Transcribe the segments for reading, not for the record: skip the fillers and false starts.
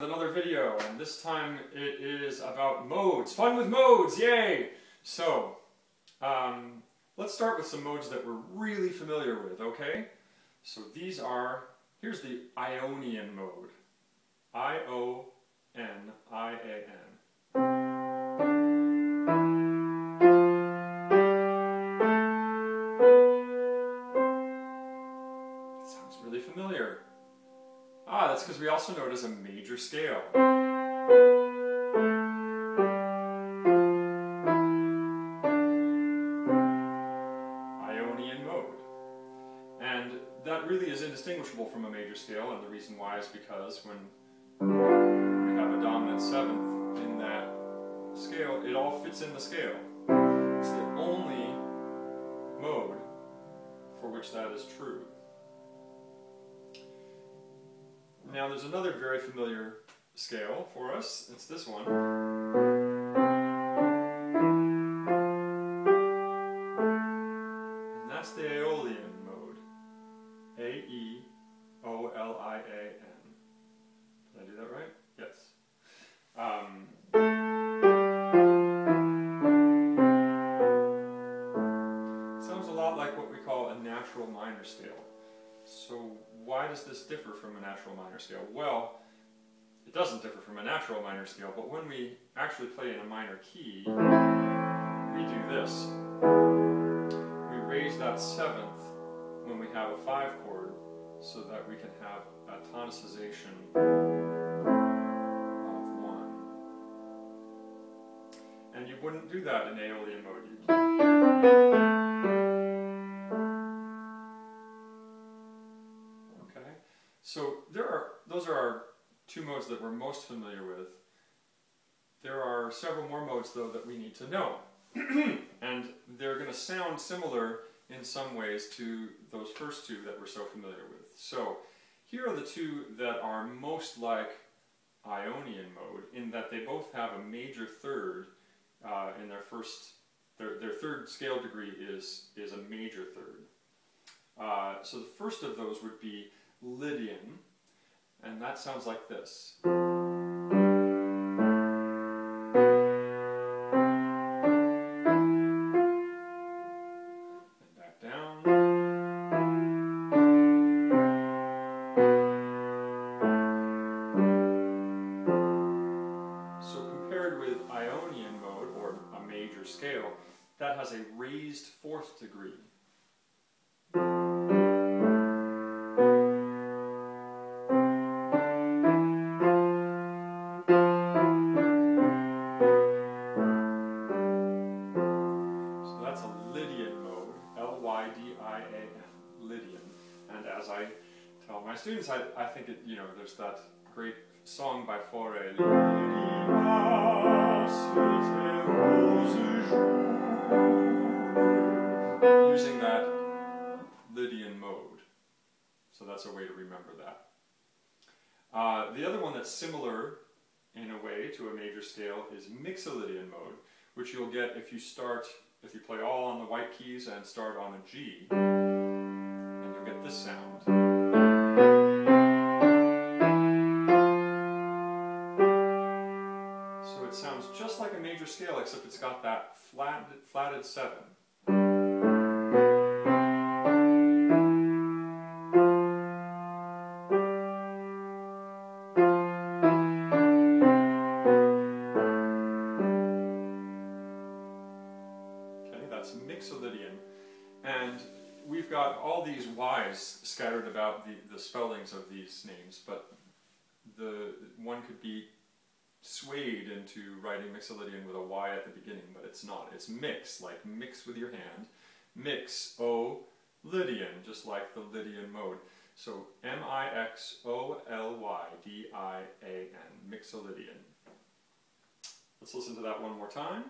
Another video, and this time it is about modes. Fun with modes, yay! So, let's start with some modes that we're really familiar with, okay? So these are, here's the Ionian Mode. I-O-N-I-A-N. Sounds really familiar. Ah, that's because we also know it as a major scale. Ionian Mode. And that really is indistinguishable from a major scale, and the reason why is because when we have a dominant seventh in that scale, it all fits in the scale. It's the only mode for which that is true. Now there's another very familiar scale for us. It's this one. And that's the Aeolian Mode. A-E-O-L-I-A-N. Did I do that right? Yes. Sounds a lot like what we call a natural minor scale. So why does this differ from a natural minor scale? Well, it doesn't differ from a natural minor scale, but when we actually play in a minor key, we do this. We raise that seventh when we have a 5 chord so that we can have a tonicization of 1. And you wouldn't do that in Aeolian Mode. So those are our two modes that we're most familiar with. There are several more modes though that we need to know. And they're going to sound similar in some ways to those first two that we're so familiar with. So here are the two that are most like Ionian Mode in that they both have a major third in their third scale degree is a major third. So the first of those would be Lydian, and that sounds like this. And back down. So compared with Ionian Mode, or a major scale, that has a raised 4th degree. Lydian. And as I tell my students, I think it, there's that great song by Fauré, using that Lydian mode. So that's a way to remember that. The other one that's similar in a way to a major scale is Mixolydian Mode, which you'll get if you play all on the white keys and start on a G. Get this sound. So it sounds just like a major scale, except it's got that flatted 7. Okay, that's Mixolydian. And we've got all these Y's scattered about the spellings of these names, but one could be swayed into writing Mixolydian with a Y at the beginning, but it's not. It's mix, like mix with your hand. Mixolydian, just like the Lydian mode. So M-I-X-O-L-Y-D-I-A-N, Mixolydian. Let's listen to that one more time.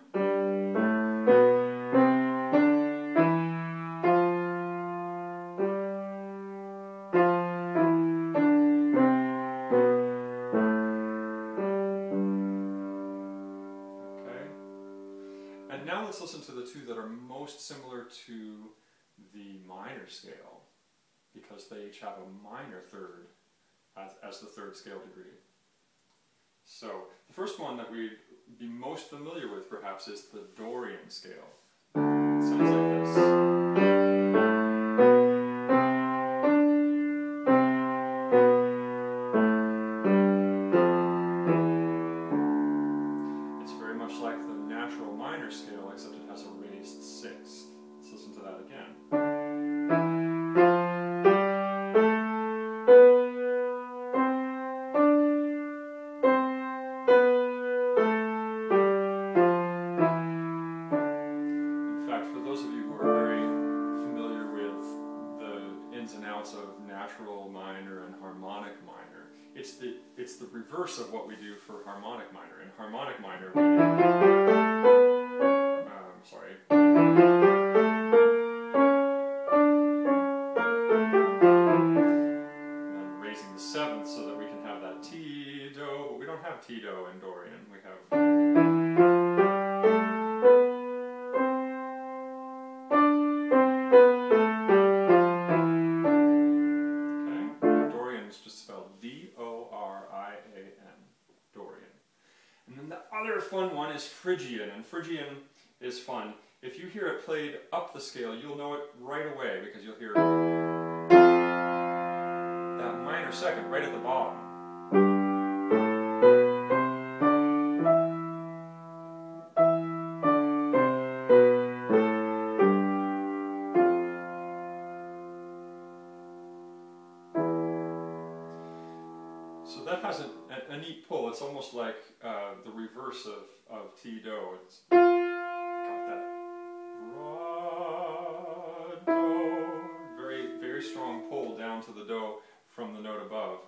Now let's listen to the two that are most similar to the minor scale, because they each have a minor third as the third scale degree. first one that we'd be most familiar with, perhaps, is the Dorian scale. It sounds like this. It's very much like the natural minor scale, except it has a raised sixth. Let's listen to that again. Of natural minor and harmonic minor. It's the reverse of what we do for harmonic minor. In harmonic minor, I'm raising the seventh so that we can have that T do, but we don't have T do in Dorian. We have fun one is Phrygian, and Phrygian is fun. If you hear it played up the scale, you'll know it right away because you'll hear that minor second right at the bottom. So that has a neat pull. It's almost like the reverse of T do. It's got that broad do, very, very strong pull down to the do from the note above.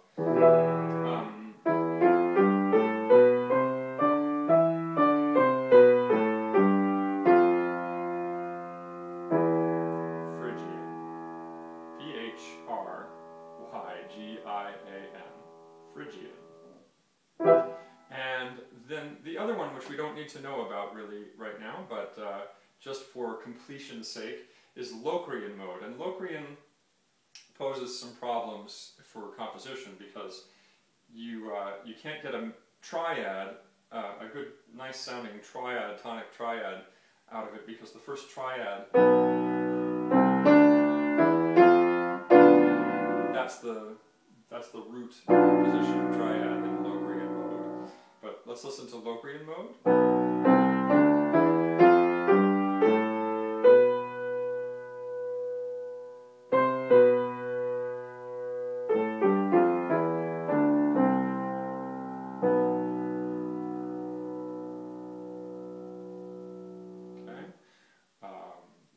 Phrygian. P-H-R-Y-G-I-A-N. Phrygian. And then the other one, which we don't need to know about really right now, but just for completion's sake, is Locrian Mode. And Locrian poses some problems for composition because you can't get a triad, a good, nice sounding triad, tonic triad out of it because the first triad, that's the root position triad in Locrian Mode. But let's listen to Locrian Mode.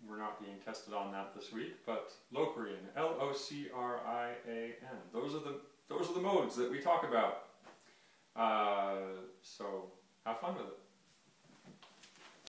We're not being tested on that this week, but Locrian, L-O-C-R-I-A-N. Those are the modes that we talk about. So have fun with it.